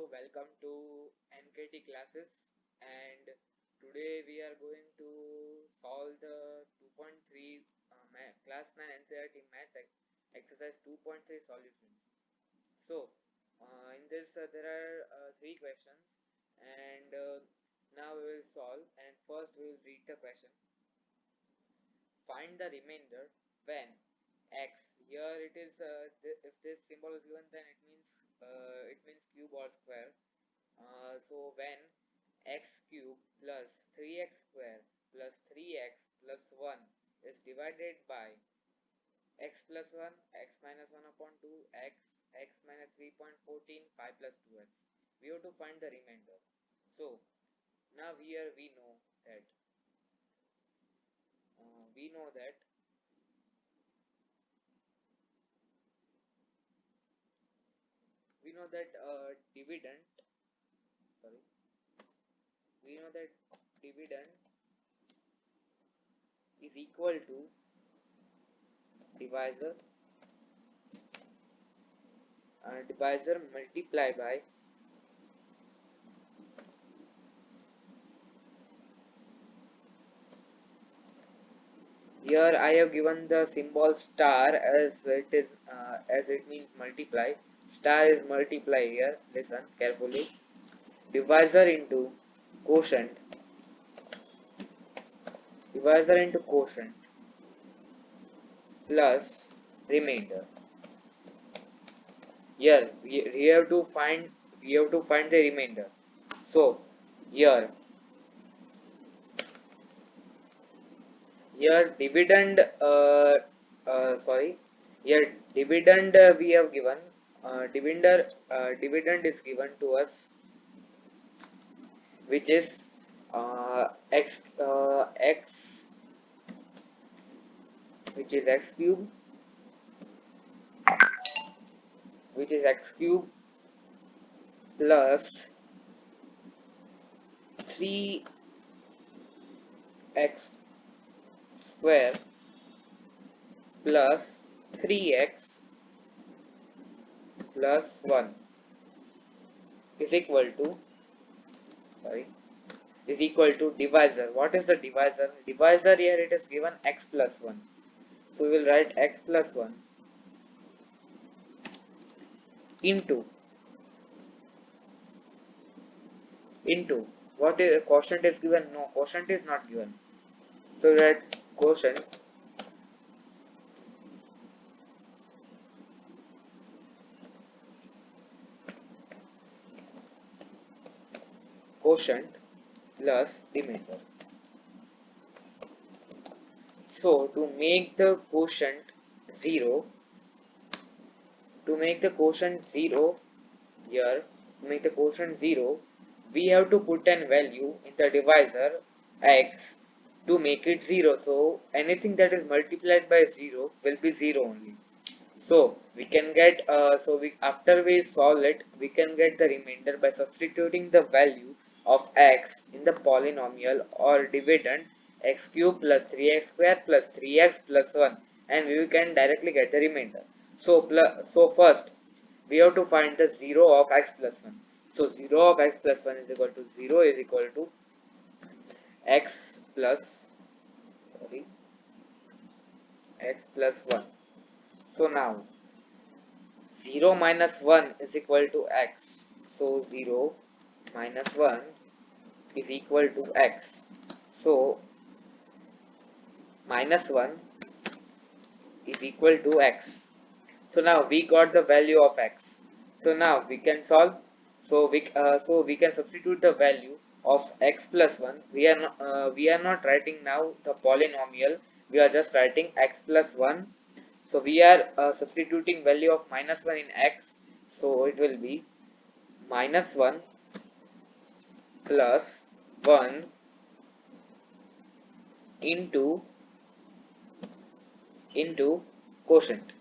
Hello, welcome to NKT classes, and today we are going to solve the 2.3 class 9 NCERT maths exercise 2.3 solutions. So in this there are three questions, and now we will solve. And first we will read the question. Find the remainder when x, here it is if this symbol is given, then it means cube or square. So when x cube plus 3x square plus 3x plus 1 is divided by x plus 1, x minus 1 upon 2, x minus 3.14, 5 plus 2x. We have to find the remainder. So now here we know that uh, we know that we know that dividend sorry we know that dividend is equal to divisor multiply by here I have given the symbol star as it means multiply. Star is multiply here. Listen carefully. Divisor into quotient. Divisor into quotient plus remainder. Here we have to find the remainder. So here dividend sorry here dividend we have given dividend is given to us, which is x which is x cube plus 3x square plus 3x plus 1 is equal to divisor. What is the divisor? Divisor here it is given x plus 1. So we will write x plus 1 into what is quotient is given? No, quotient is not given. So we write quotient plus remainder. So to make the quotient 0, here to make the quotient 0, we have to put an value in the divisor x to make it 0. So anything that is multiplied by 0 will be 0 only. So we can get after we solve it, we can get the remainder by substituting the value of x in the polynomial or dividend x cube plus 3x square plus 3x plus 1, and we can directly get the remainder. So first we have to find the 0 of x plus 1. So 0 of x plus 1 is equal to 0 is equal to x plus 1. So now 0 minus 1 is equal to x. So 0 minus 1 is equal to x. So minus 1 is equal to x. So now we got the value of x. So now we can solve. So we can substitute the value of x plus 1. We are not writing now the polynomial. We are just writing x plus 1. So we are substituting value of minus 1 in x. So it will be minus 1 plus 1 into quotient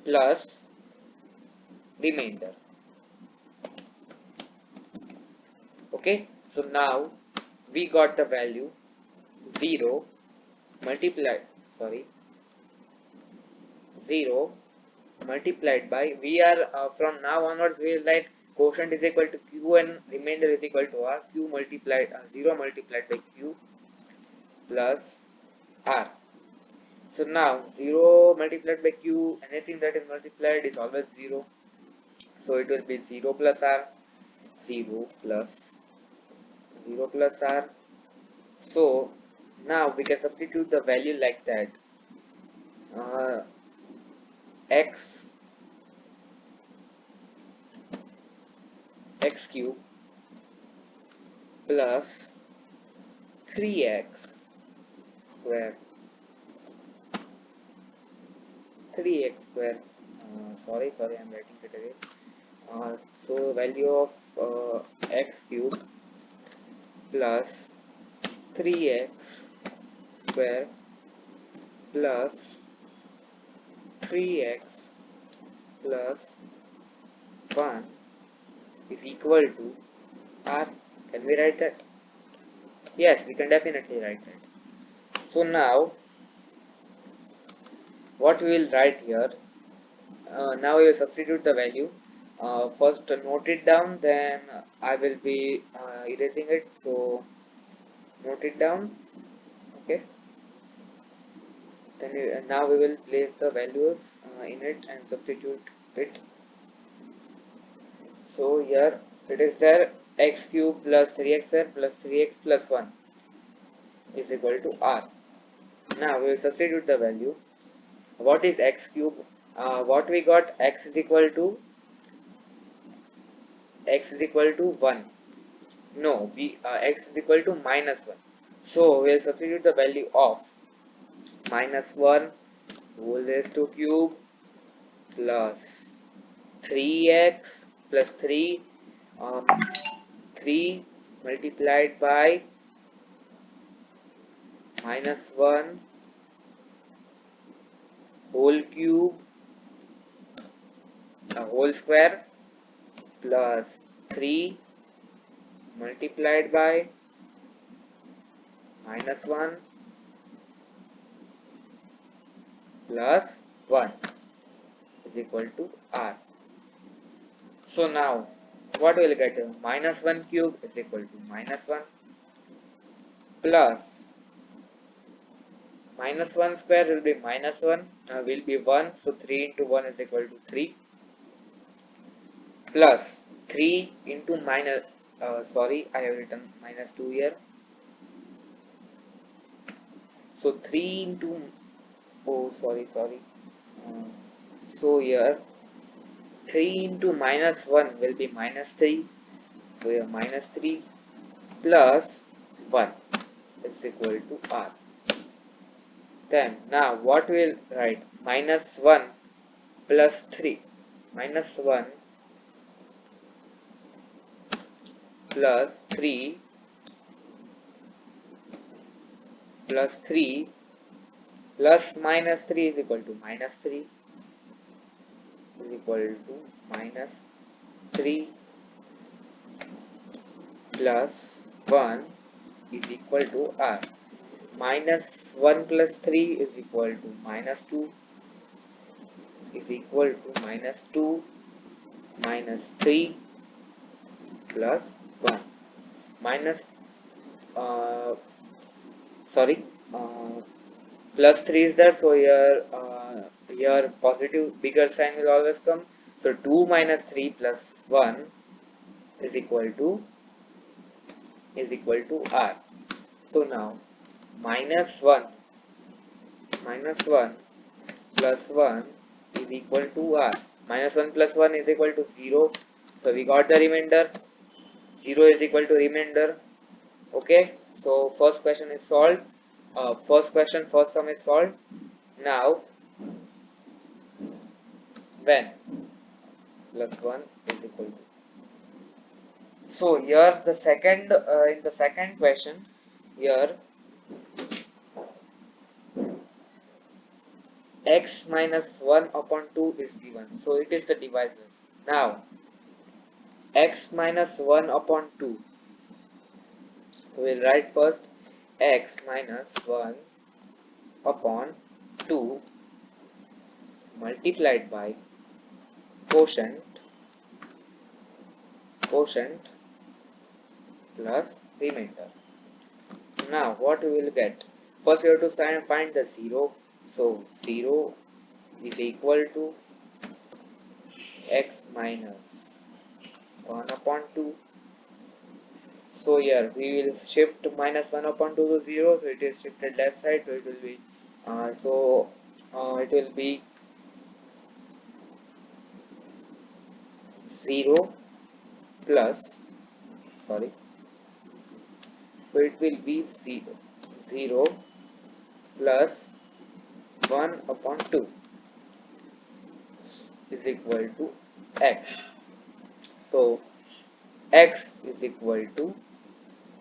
plus remainder. Okay, so now we got the value 0 multiplied 0 multiplied by, we are from now onwards we will write quotient is equal to q and remainder is equal to r. Q multiplied 0 multiplied by q plus r. So now 0 multiplied by q, anything that is multiplied is always 0. So it will be 0 plus r, 0 plus 0 plus r. So now we can substitute the value like that. X cube plus 3x square 3x square sorry I'm writing it again. So value of x cube plus 3x square plus 3x plus 1 is equal to r. Can we write that? Yes, we can definitely write that. So now what we will write here, now we will substitute the value. First note it down, then I will be erasing it, so note it down. Okay, then now we will place the values in it and substitute it. So here it is there, x cube plus 3x square plus 3x plus 1 is equal to r. Now we will substitute the value. What is x cube? What we got, x is equal to 1. No, we x is equal to minus 1. So we will substitute the value of minus 1 whole raised to cube plus 3x plus 3 3 multiplied by minus 1 whole cube whole square plus 3 multiplied by minus 1 plus 1 is equal to r. So now what will get? Minus 1 cube is equal to minus 1 plus minus 1 square will be minus 1 will be 1, so 3 into 1 is equal to 3 plus 3 into minus sorry, I have written minus 2 here. So 3 into, oh sorry so here 3 into minus 1 will be minus 3, so here minus 3 plus 1 is equal to r. Then now what we will write? Minus 1 plus 3, minus 1 plus 3 plus 3 plus minus 3 is equal to minus 3 is equal to minus 3 plus 1 is equal to r. Minus 1 plus 3 is equal to minus 2 is equal to minus 2 minus 3 plus 1 minus sorry plus 3 is there, so here positive bigger sign will always come, so 2 minus 3 plus 1 is equal to r. So now minus 1 plus 1 is equal to r. Minus 1 plus 1 is equal to 0, so we got the remainder. 0 is equal to remainder. Okay, so first question is solved. First sum is solved. Now when plus 1 is equal to, so here the second in the second question, here x minus 1 upon 2 is given, so it is the divisor. Now x minus 1 upon 2, so we'll write first x minus 1 upon 2 multiplied by quotient plus remainder. Now what we will get? First we have to find the 0. So 0 is equal to x minus 1 upon 2. So here we will shift minus 1 upon 2 to 0. So it is shifted left side. So it will be it will be 0 plus, sorry, so it will be 0 plus 1 upon 2 is equal to x. So x is equal to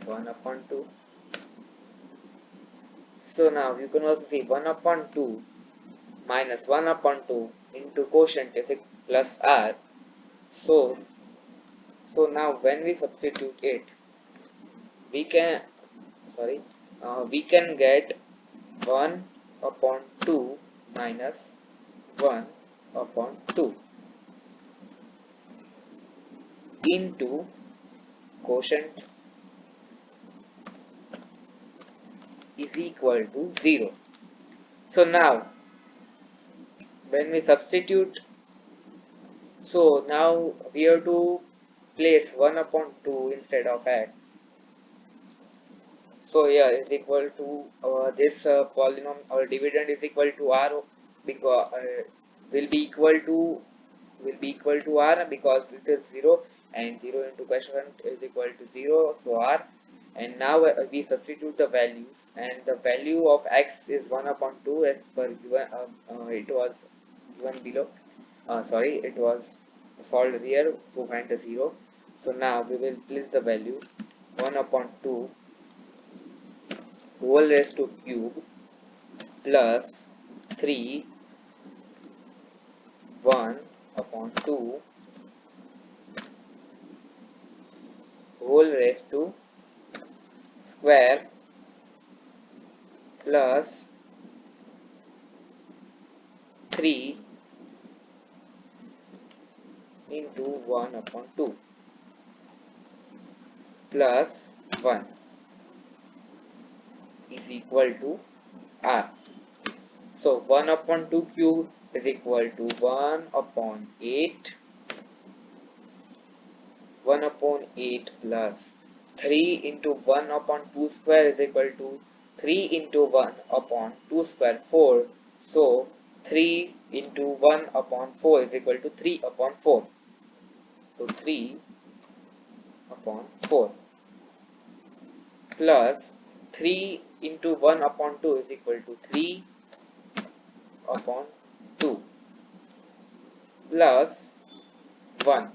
1 upon 2. So now you can also see 1 upon 2 minus 1 upon 2 into quotient is plus r. So now when we substitute it, we can get 1 upon 2 minus 1 upon 2 into quotient is equal to 0. So now when we substitute, so now we have to place 1 upon 2 instead of x. So here is equal to this polynomial or dividend is equal to r, because will be equal to r because it is 0, and 0 into quotient is equal to 0, so r. And now we substitute the values, and the value of x is 1 upon 2 as per given, it was given below. Sorry, it was solved here to find the 0. So now we will place the value 1 upon 2 whole raised to cube plus 3 1 upon 2 whole raised to square plus 3 into 1 upon 2 plus 1 is equal to r. So 1 upon 2 cube is equal to 1 upon 8, 1 upon 8 plus 3 into 1 upon 2 square is equal to 3 into 1 upon 2 square, 4. So 3 into 1 upon 4 is equal to 3 upon 4. So 3 upon 4 plus 3 into 1 upon 2 is equal to 3 upon 2 plus 1.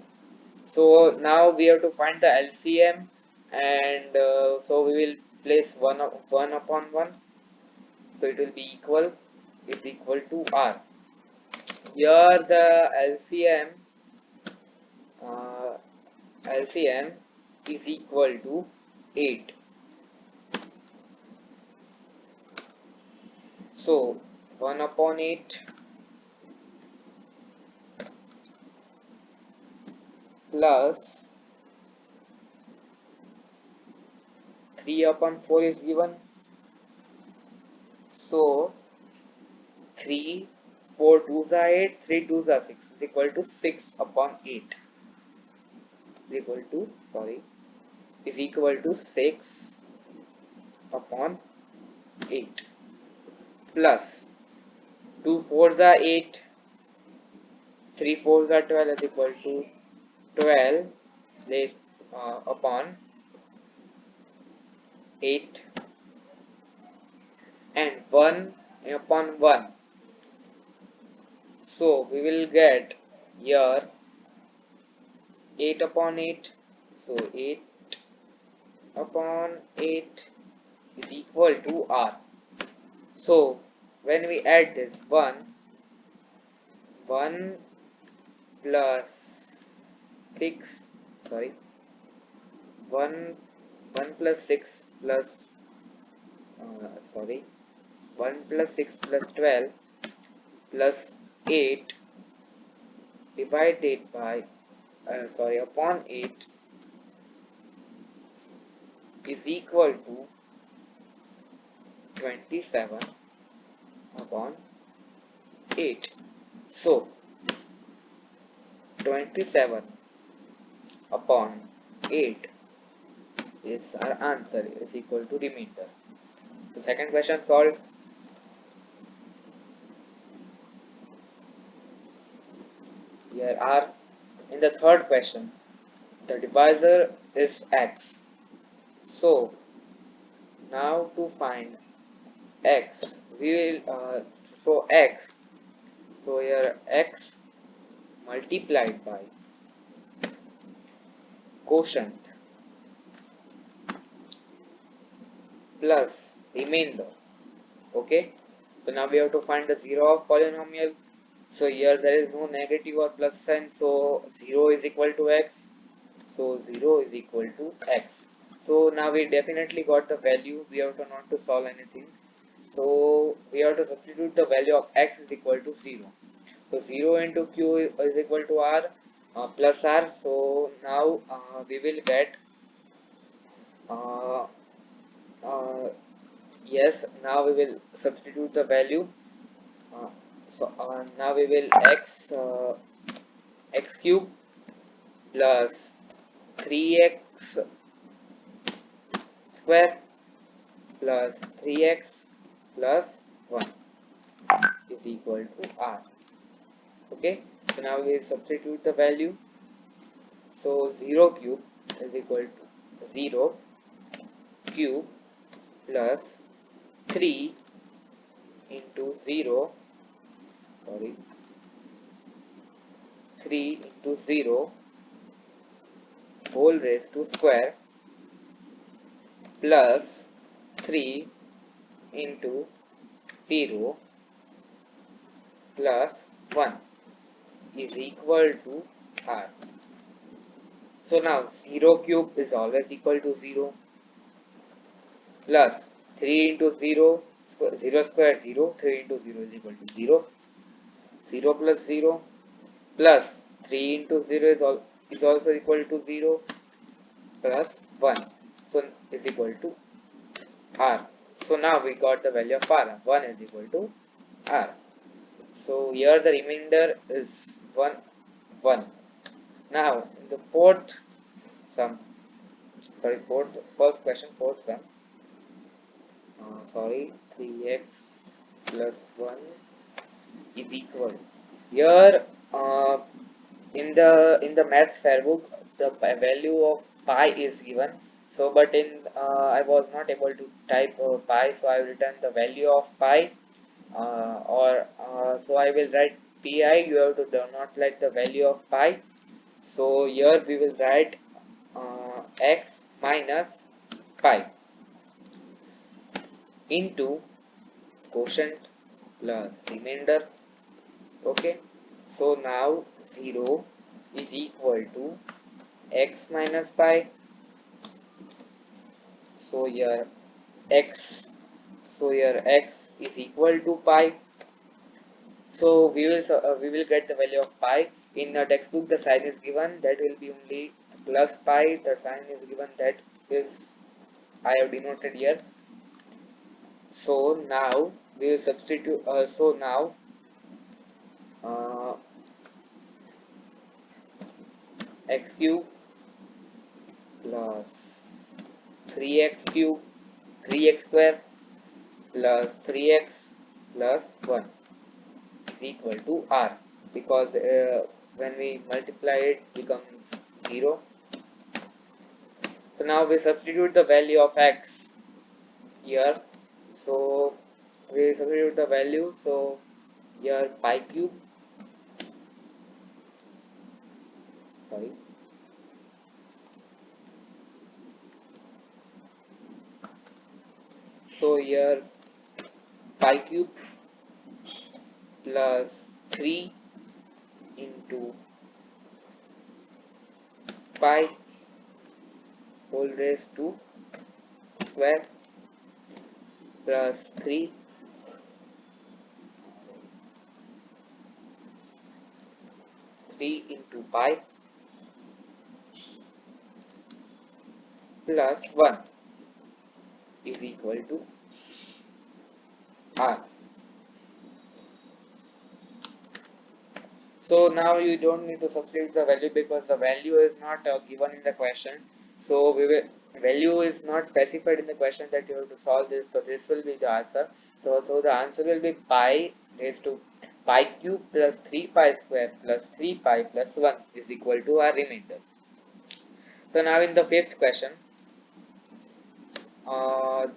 So now we have to find the LCM, and so we will place 1 upon 1. So it will be equal to r. Here the LCM is equal to 8. So 1 upon 8 plus 3 upon 4 is given. So 3, 4 2s are 8, 3 2s are 6 is equal to 6 upon 8 is equal to 6 upon 8 plus 2 4s are 8, 3 4s are 12 is equal to 12 upon 8, and 1 upon 1. So we will get here 8 upon 8. So 8 upon 8 is equal to r. So when we add this 1 plus 6, 1 plus 6 plus 1 plus 6 plus 12 plus 8 divided by upon 8 is equal to 27 upon 8. So 27 upon 8 is our answer, is equal to remainder. So second question solved. Here are in the third question, the divisor is x. So now to find x, we will x. So here x multiplied by quotient plus remainder. Okay. So now we have to find the zero of polynomial. So here there is no negative or plus sign. So 0 is equal to x. So 0 is equal to x. So now we definitely got the value. We have to not to solve anything. So we have to substitute the value of x is equal to 0. So 0 into q is equal to r plus r. So now we will get uh, uh, yes, now we will substitute the value. Now we will x cube plus 3x square plus 3x plus 1 is equal to r. Okay, so now we will substitute the value. So 0 cube is equal to 0 cube plus 3 into 0, 3 into 0 whole raised to square plus 3 into 0 plus 1 is equal to r. So now 0 cube is always equal to 0 plus 3 into 0 square 0, 3 into 0 is equal to 0, 0 plus 0 plus 3 into 0 is also equal to 0 plus 1, so is equal to r. So now we got the value of r, 1 is equal to r. So here the remainder is 1, 1. Now in the fourth sum, first question, fourth sum, 3x plus 1 is equal. Here in the maths fair book the value of pi is given. So but in I was not able to type pi, so I have written the value of pi so I will write pi. You have to not like the value of pi. So here we will write x minus pi into quotient plus remainder. Okay, so now 0 is equal to x minus pi. So here x is equal to pi. So we will get the value of pi. In the textbook the sign is given, that will be only plus pi. The sign is given, that is I have denoted here. So now we will substitute. So now x cube plus 3x cube 3x square plus 3x plus 1 is equal to r, because when we multiply it becomes 0. So now we substitute the value of x here. So we substitute the value. So here pi cube, sorry, so here pi cube plus 3 into pi whole raised to square plus 3 p into pi plus 1 is equal to r. So now you don't need to substitute the value because the value is not given in the question. So value is not specified in the question that you have to solve this. So this will be the answer. So the answer will be pi raised to pi cube plus 3 pi square plus 3 pi plus 1 is equal to our remainder. So now in the fifth question 5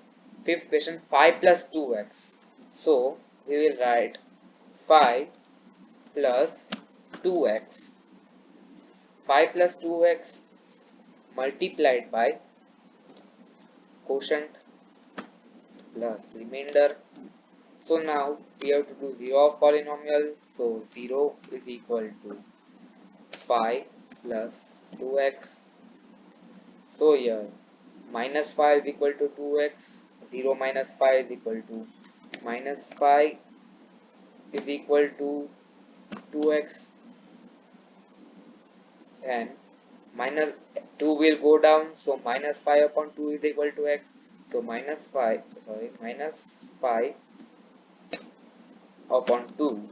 plus 2x. So we will write 5 plus 2x. 5 plus 2x multiplied by quotient plus remainder. So now we have to do 0 of polynomial. So 0 is equal to 5 plus 2x. So here minus 5 is equal to 2x. 0 minus 5 is equal to minus 5 is equal to 2x, and minus 2 will go down, so minus 5 upon 2 is equal to x. So minus 5 upon 2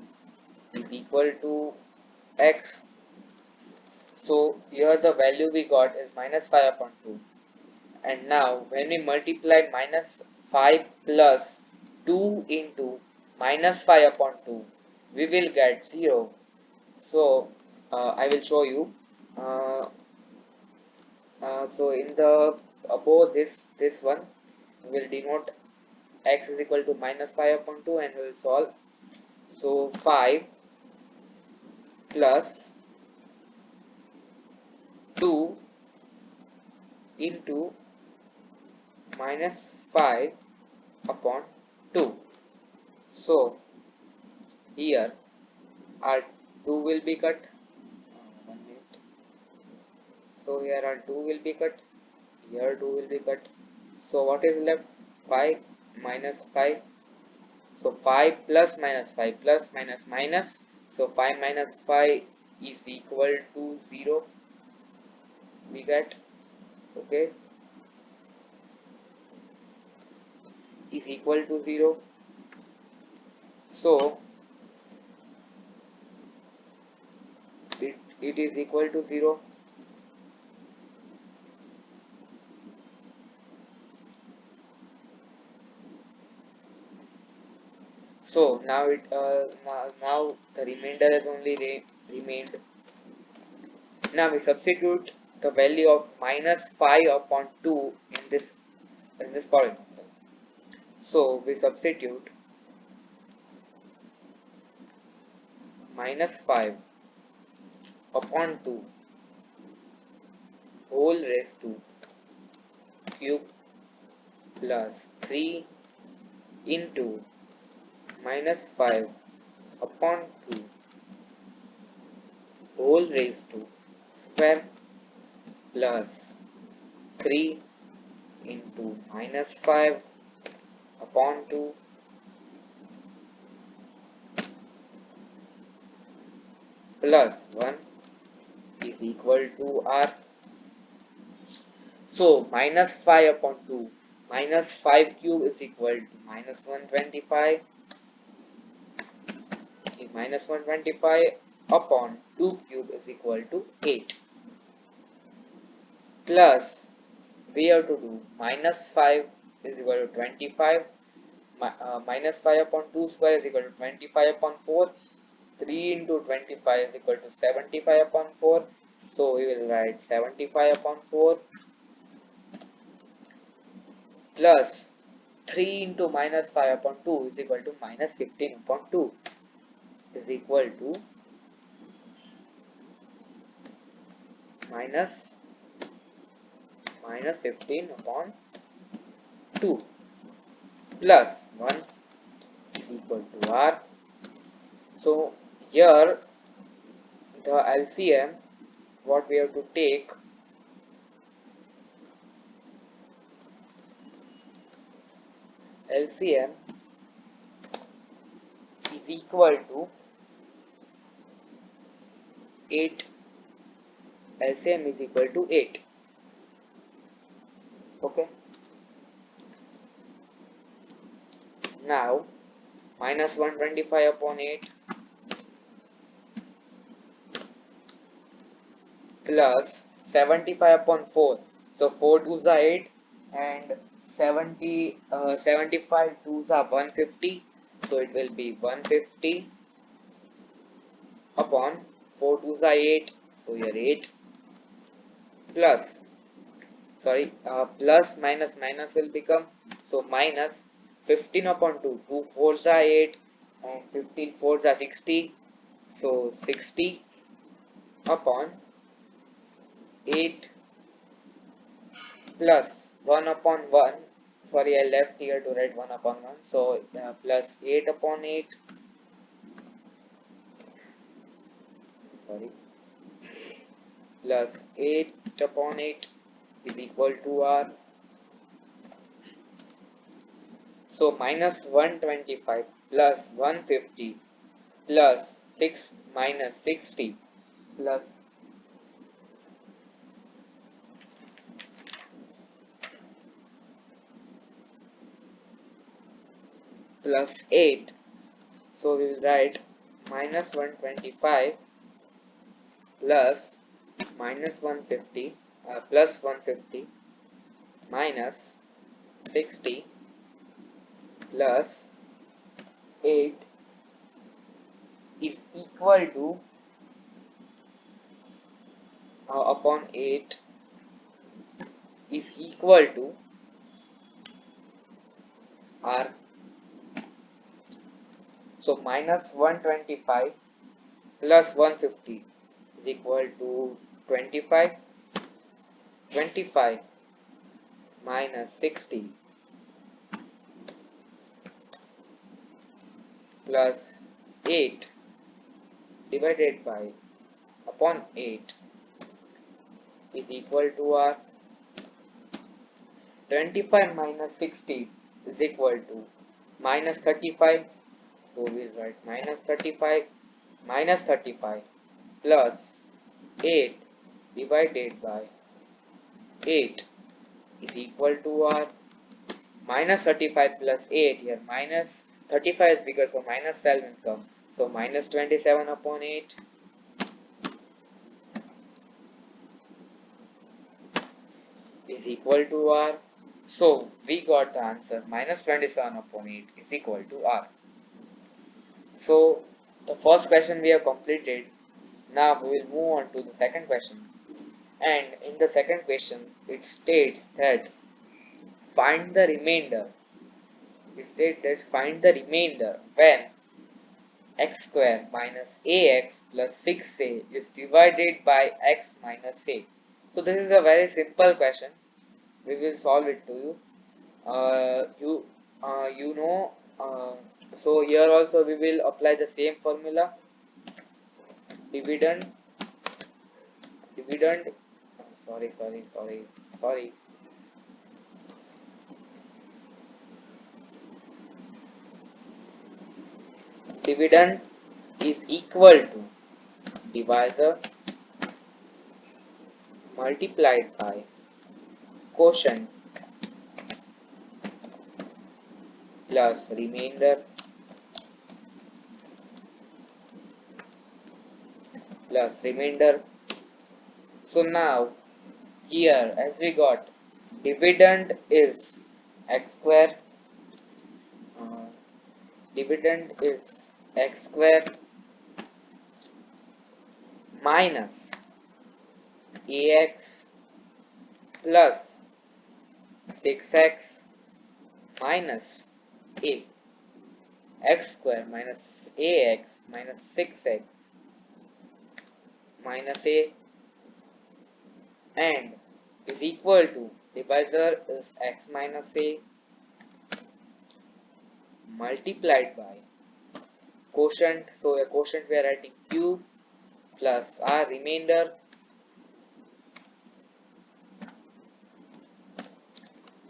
is equal to x. So here the value we got is minus 5 upon 2. And now when we multiply minus 5 plus 2 into minus 5 upon 2, we will get 0. So I will show you. So in the above this one, we will denote x is equal to minus 5 upon 2 and we will solve. So 5 plus 2 into minus 5 upon 2. So here our 2 will be cut. So here our 2 will be cut. Here 2 will be cut. So what is left? 5 minus 5. So 5 plus minus 5 plus minus minus. So 5 minus 5 is equal to 0. We get, okay, is equal to 0. So it is equal to 0. So now now the remainder has only remained. Now we substitute the value of minus 5 upon 2 in this polynomial. So we substitute minus 5 upon 2 whole raised to cube plus 3 into minus 5 upon 2 whole raised to square plus 3 into minus 5 upon 2 plus 1 is equal to r. So minus 5 upon 2 minus 5 cube is equal to minus 125. Minus 125 upon 2 cube is equal to 8. Plus we have to do minus 5 is equal to 25. Minus 5 upon 2 square is equal to 25 upon 4. 3 into 25 is equal to 75 upon 4. So we will write 75 upon 4 plus 3 into minus 5 upon 2 is equal to minus 15 upon 2 is equal to minus 15 upon 2 plus 1 is equal to r. So here the LCM, what we have to take, LCM is equal to 8. LCM is equal to 8. Okay. Now minus 125 upon 8 plus 75 upon 4. So 4 2s are 8 and 75 2s are 150. So it will be 150 upon 4 2s are 8. So here 8 plus, plus minus minus will become, so minus 15 upon 2. 2 4s are 8 and 15 4s are 60. So 60 upon 8 plus 1 upon 1. Sorry, I left here to write 1 upon 1. So plus 8 upon 8. Sorry. Plus 8 upon 8 is equal to R. So minus 125 plus 150 plus 6 minus 60 plus plus 8. So we will write minus 125 plus minus 150 plus 150 minus 60 plus 8 is equal to upon 8 is equal to R. So minus 125 plus 150 is equal to 25. 25 minus 60 plus 8 divided by upon 8 is equal to R. 25 minus 60 is equal to minus 35. So we will write minus 35 plus 8 divided by 8 is equal to R. Minus 35 plus 8, here minus 35 is bigger, so minus 7 will come. So minus 27 upon 8 is equal to R. So we got the answer, minus 27 upon 8 is equal to R. So the first question we have completed. Now we will move on to the second question. And in the second question, it states that find the remainder. It states that find the remainder when x square minus ax plus 6a is divided by x minus a. So this is a very simple question. We will solve it to you. You know. So here also we will apply the same formula. Dividend. Sorry. Dividend is equal to divisor multiplied by quotient plus remainder plus remainder. So now here as we got dividend is x square, dividend is x square minus ax plus 6x minus a. X square minus ax minus 6x minus a and is equal to divisor is x minus a multiplied by quotient. So a quotient we are writing q plus our remainder.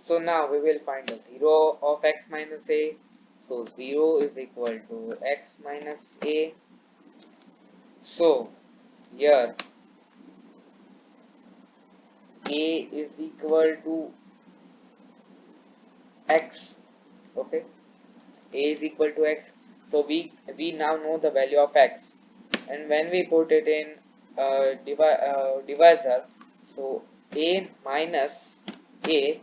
So now we will find the 0 of x minus a. So 0 is equal to x minus a. So here a is equal to x. Okay, a is equal to x, so we now know the value of x, and when we put it in divisor, so a minus a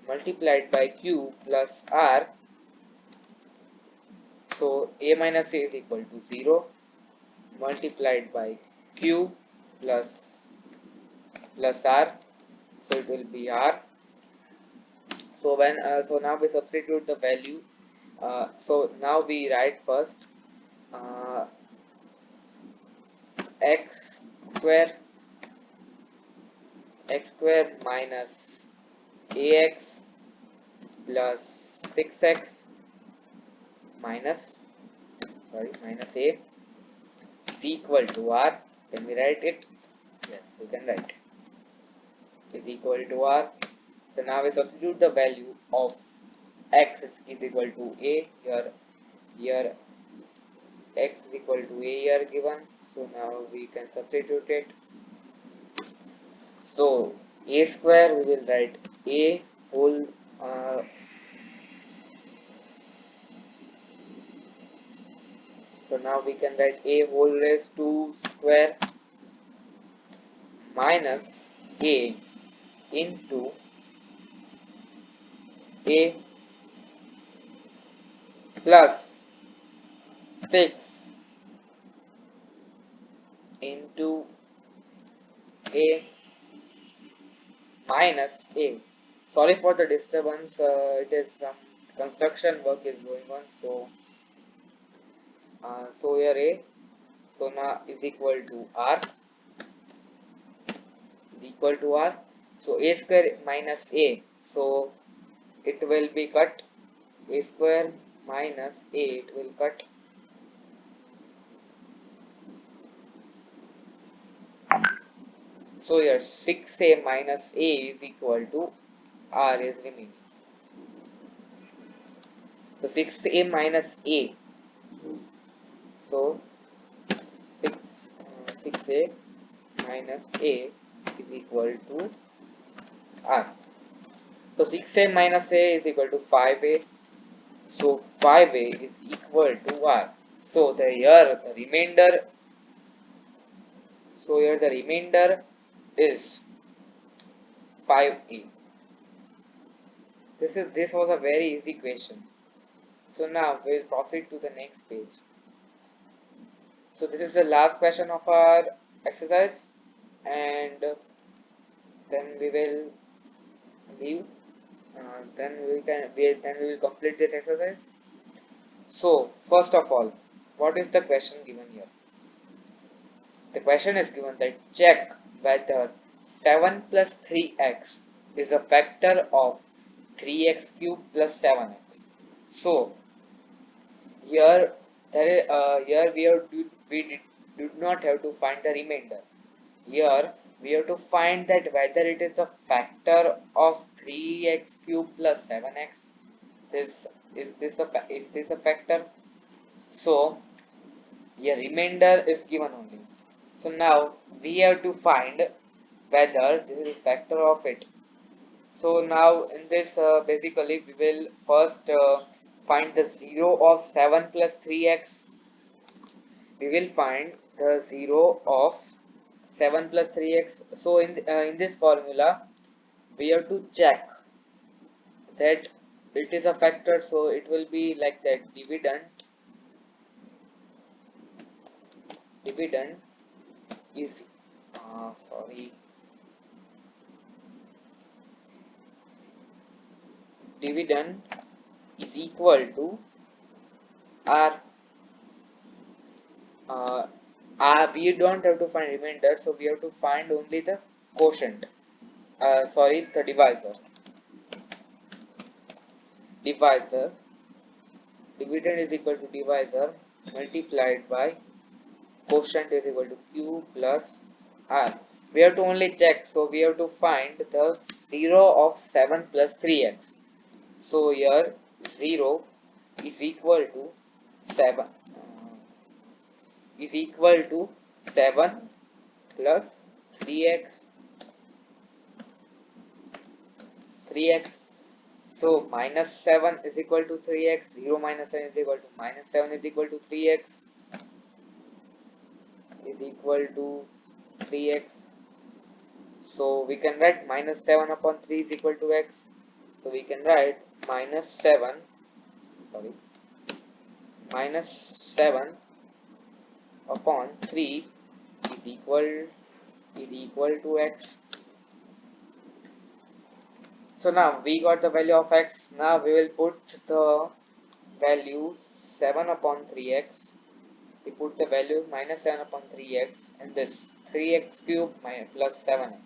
multiplied by q plus r, so a minus a is equal to 0 multiplied by q plus r, so it will be r. So when so now we substitute the value. So now we write first uh, x square minus ax plus 6x minus minus a is equal to r. Can we write it? Yes, we can write is equal to r. So now we substitute the value of x is equal to a. Here x is equal to a here given, so now we can substitute it. So a square, we will write a whole so now we can write a whole raised to square minus a into a plus 6 into a minus a. Sorry for the disturbance, it is some construction work is going on, so here a, so now is equal to r, is equal to r. So a square minus a, so it will be cut, a square minus a, it will cut. So here 6a minus a is equal to r is remaining. So 6a minus a, so 6a minus a is equal to r. So 6a minus a is equal to 5a. So 5a is equal to r. So the remainder. So here the remainder is 5a. This was a very easy question. So now we'll proceed to the next page. So this is the last question of our exercise, and then we will leave. Then we will complete this exercise. So first of all, what is the question given here? The question is given that check whether 7 plus 3x is a factor of 3x cube plus 7x. So here here we do not have to find the remainder. Here we have to find that whether it is a factor of 3x cube plus 7x. Is this a factor? So here remainder is given only. So now we have to find whether this is factor of it. So now in this basically we will first find the 0 of 7 plus 3x. We will find the 0 of 7 plus 3x. So in this formula we have to check that it is a factor, so it will be like that. Dividend is dividend is equal to r. We don't have to find remainder, so we have to find only the quotient. The divisor. Dividend is equal to divisor multiplied by quotient is equal to q plus r. We have to only check, so we have to find the 0 of 7 plus 3x. So here 0 is equal to 7 is equal to 7 plus 3x 3x. So minus 7 is equal to 3x, 0 minus 7 is equal to minus 7 is equal to 3x is equal to 3x. So we can write minus 7 upon 3 is equal to x. So we can write minus 7 upon 3 is equal to x. So now we got the value of x. Now we will put the value 7 upon 3x. We put the value minus 7 upon 3x and this 3x cube plus 7x.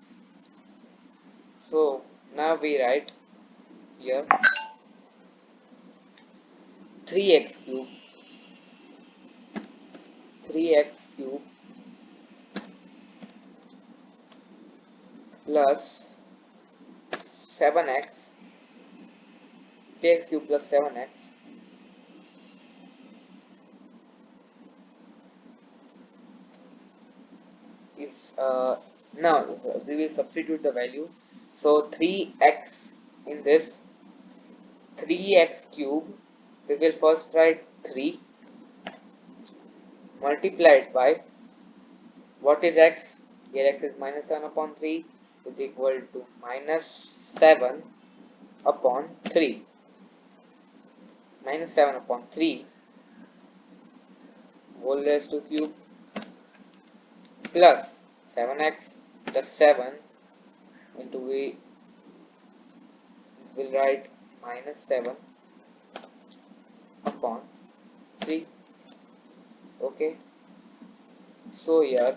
So now we write here 3x cube 3x cube plus 7x 3x cube plus 7x is now we will substitute the value. So 3x in this 3x cube, we will first write 3 multiplied by what is x? Here x is minus 7 upon 3 is equal to minus 7 upon 3. Minus 7 upon 3 whole raised to cube plus 7x plus 7 into we will write minus 7 upon 3. Okay, so here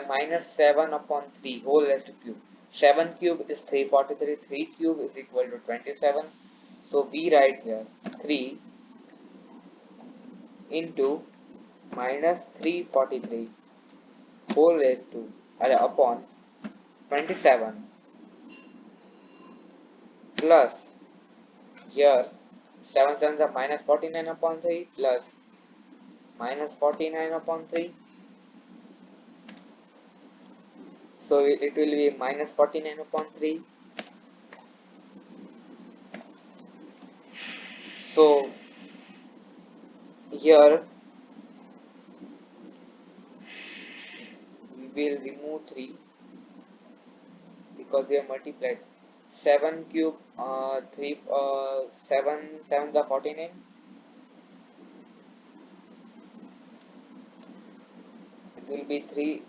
minus 7 upon 3 whole raised to cube. 7 cube is 343, 3 cube is equal to 27. So we write here 3 into minus 343 whole raised to upon 27 plus here 7 sevens are minus 49 upon 3 plus minus 49 upon 3. So it will be minus 49 upon 3. So here we will remove 3 because we have multiplied 7 cube 7 sevens are 49. It will be 3.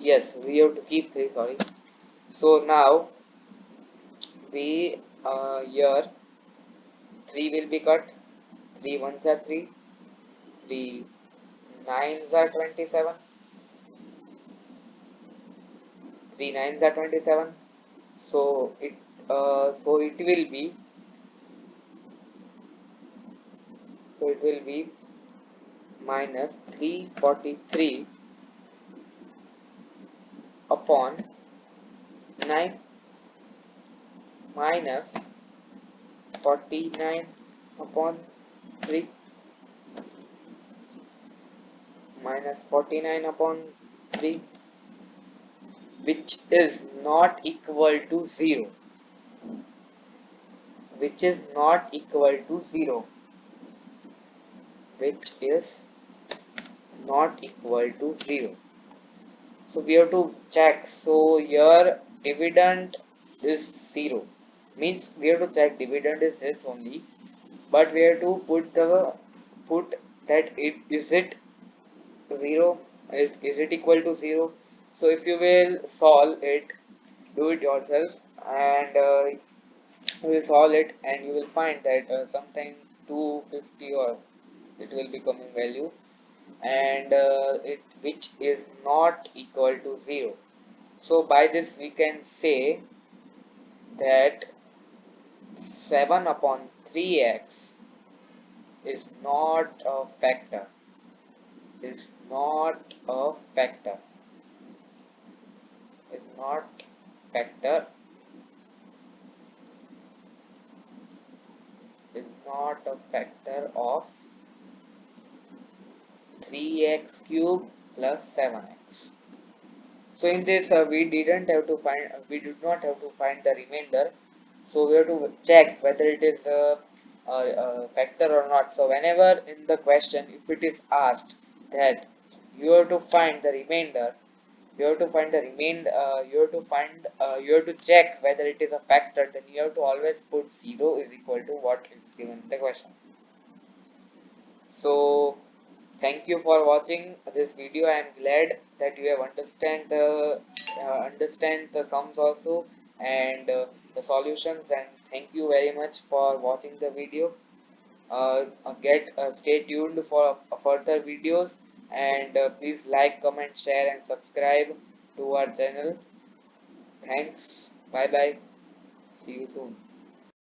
Yes, we have to keep 3, sorry. So now we here 3 will be cut. 3 ones are 3, 3 nines are 27, 3 nines are 27. So it will be minus 343 upon 9 minus 49 upon 3 minus 49 upon 3, which is not equal to 0, which is not equal to 0, which is not equal to 0. So we have to check. So here dividend is 0, means we have to check dividend is this only, but we have to put that it is it 0, is it equal to 0. So if you will solve it, do it yourself, and you will solve it and you will find that something 250 or it will be coming value, and it which is not equal to 0. So by this we can say that 7 upon 3x is not a factor. is not a factor, is not factor, is not a factor of 3x cube plus 7x. So in this we did not have to find the remainder. So we have to check whether it is a factor or not. So whenever in the question, if it is asked that you have to find the remainder, you have to find the you have to check whether it is a factor, then you have to always put 0 is equal to what is given in the question. So thank you for watching this video. I am glad that you have understand the sums also, and the solutions, and thank you very much for watching the video. Stay tuned for further videos, and please like, comment, share and subscribe to our channel. Thanks. Bye bye. See you soon.